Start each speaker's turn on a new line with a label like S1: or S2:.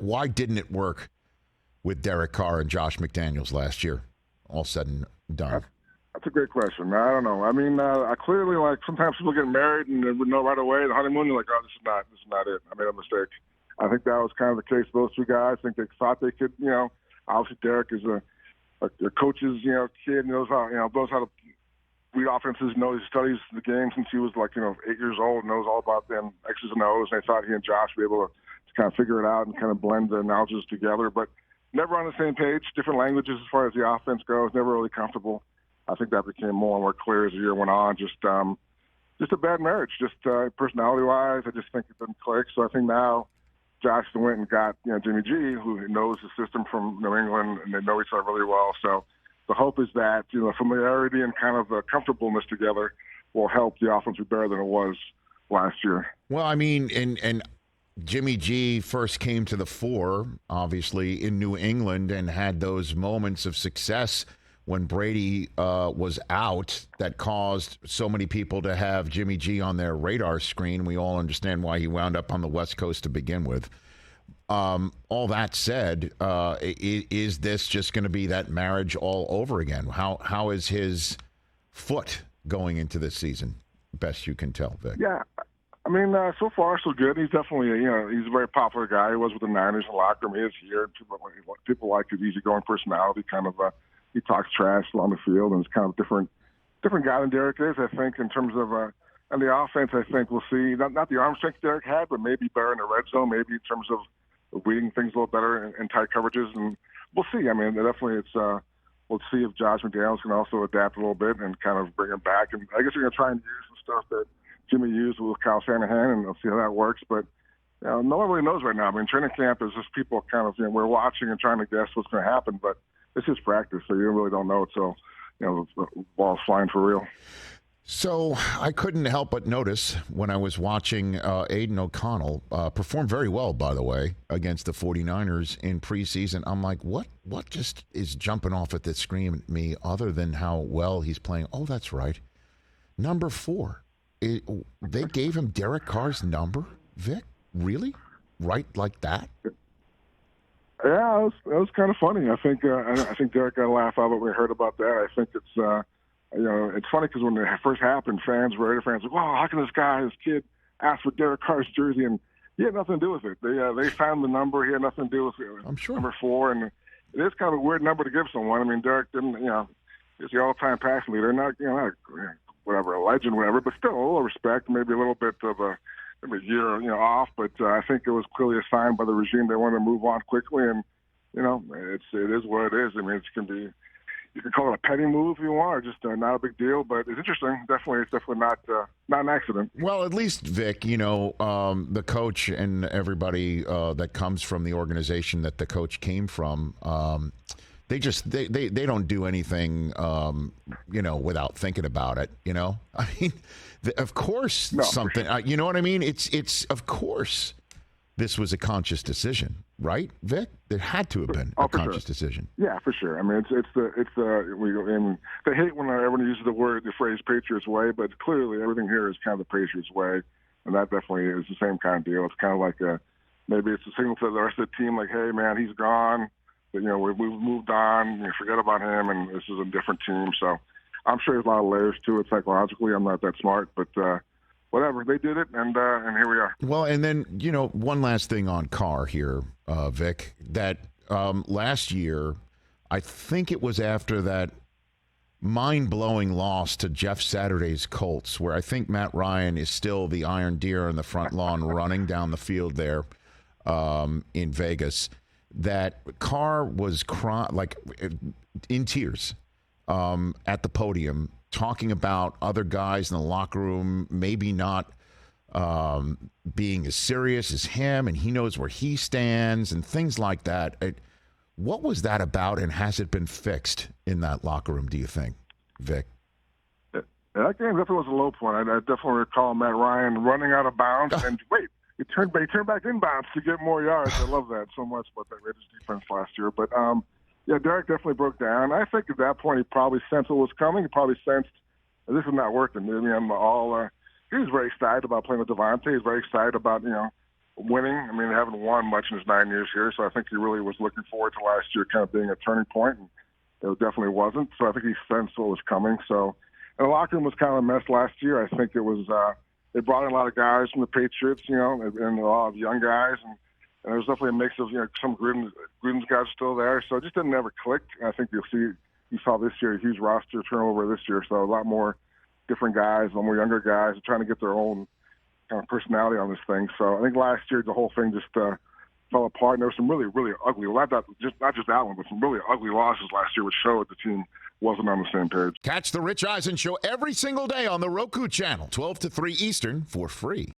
S1: why didn't it work with Derek Carr and Josh McDaniels last year? All said and done.
S2: That's a great question. I don't know. I mean, I clearly, like, sometimes people get married and they would know right away, the honeymoon, you're like, oh, this is not it. I made a mistake. I think that was kind of the case with those two guys. I think they thought they could, obviously Derek is a coach's, kid, knows how to read offenses, he studies the game since he was 8 years old, knows all about them X's and O's, and they thought he and Josh would be able to kind of figure it out and kind of blend the knowledges together, but never on the same page, different languages as far as the offense goes, never really comfortable. I think that became more and more clear as the year went on. Just a bad marriage, just personality-wise. I just think it didn't click. So I think now Josh went and got Jimmy G, who knows the system from New England, and they know each other really well. So the hope is that familiarity and kind of comfortableness together will help the offense be better than it was last year.
S1: Well, I mean, and Jimmy G first came to the fore, obviously, in New England and had those moments of success when Brady was out that caused so many people to have Jimmy G on their radar screen. We all understand why he wound up on the West Coast to begin with. All that said, is this just going to be that marriage all over again? How is his foot going into this season, best you can tell, Vic?
S2: Yeah, I mean, so far so good. He's definitely, he's a very popular guy. He was with the Niners in the locker room. He is here. People like his easygoing personality, kind of he talks trash on the field, and it's kind of different guy than Derek is, I think, in terms of and the offense. I think we'll see not the arm strength Derek had, but maybe better in the red zone, maybe in terms of reading things a little better in tight coverages, and we'll see. I mean, definitely we'll see if Josh McDaniels can also adapt a little bit and kind of bring him back. And I guess we're going to try and use some stuff that Jimmy used with Kyle Shanahan, and we'll see how that works. But no one really knows right now. I mean, training camp is just people kind of we're watching and trying to guess what's going to happen, but it's just practice, so you really don't know until the ball's flying for real.
S1: So I couldn't help but notice when I was watching Aiden O'Connell perform very well, by the way, against the 49ers in preseason. I'm like, what just is jumping off at the screen at me other than how well he's playing? Oh, that's right. Number 4. They gave him Derek Carr's number, Vic? Really? Right like that?
S2: Yeah, it was kind of funny. I think Derek got a laugh out of it when we heard about that. I think it's it's funny because when it first happened, fans were like, "Wow, how can this kid, ask for Derek Carr's jersey?" And he had nothing to do with it. They found the number. He had nothing to do with it.
S1: I'm sure.
S2: Number 4, and it is kind of a weird number to give someone. I mean, Derek didn't, he's the all-time passing leader, not whatever, a legend, whatever, but still a little respect, maybe a little bit of a year, off. But I think it was clearly a sign by the regime they wanted to move on quickly, and it is what it is. I mean, you can call it a petty move if you want, or just not a big deal. But it's interesting. It's definitely not an accident.
S1: Well, at least Vic, the coach and everybody that comes from the organization that the coach came from. They don't do anything, without thinking about it. I mean, of course, something. You know what I mean? It's of course, this was a conscious decision, right, Vic? There had to have been a conscious decision.
S2: Yeah, for sure. I mean, they hate when everyone uses the phrase Patriots way, but clearly everything here is kind of the Patriots way, and that definitely is the same kind of deal. It's kind of like maybe it's a signal to the rest of the team, like, hey, man, he's gone. We've moved on. Forget about him, and this is a different team. So I'm sure there's a lot of layers to it psychologically. I'm not that smart, but whatever. They did it, and here we are.
S1: Well, and then, one last thing on Carr here, Vic, that last year, I think it was after that mind-blowing loss to Jeff Saturday's Colts, where I think Matt Ryan is still the iron deer in the front lawn running down the field there in Vegas, that Carr was in tears at the podium, talking about other guys in the locker room maybe not being as serious as him, and he knows where he stands and things like that. What was that about, and has it been fixed in that locker room, do you think, Vic?
S2: That game definitely was a low point. I definitely recall Matt Ryan running out of bounds and wait. He turned back inbounds to get more yards. I love that so much about that Raiders defense last year. But, Derek definitely broke down. I think at that point he probably sensed what was coming. He probably sensed this is not working. I mean, he was very excited about playing with Davante. He was very excited about, winning. I mean, they haven't won much in his 9 years here, so I think he really was looking forward to last year kind of being a turning point, and it definitely wasn't. So I think he sensed what was coming. So and the locker room was kind of a mess last year. I think it was they brought in a lot of guys from the Patriots, and a lot of young guys, and there was definitely a mix of some Gruden's guys still there. So it just didn't ever click. And I think you saw this year a huge roster turnover this year, so a lot more different guys, a lot more younger guys trying to get their own kind of personality on this thing. So I think last year the whole thing just fell apart. And there were some really, really ugly, not just that one, but some really ugly losses last year, which showed the team wasn't on the same page.
S1: Catch the Rich Eisen Show every single day on the Roku channel, 12 to 3 Eastern, for free.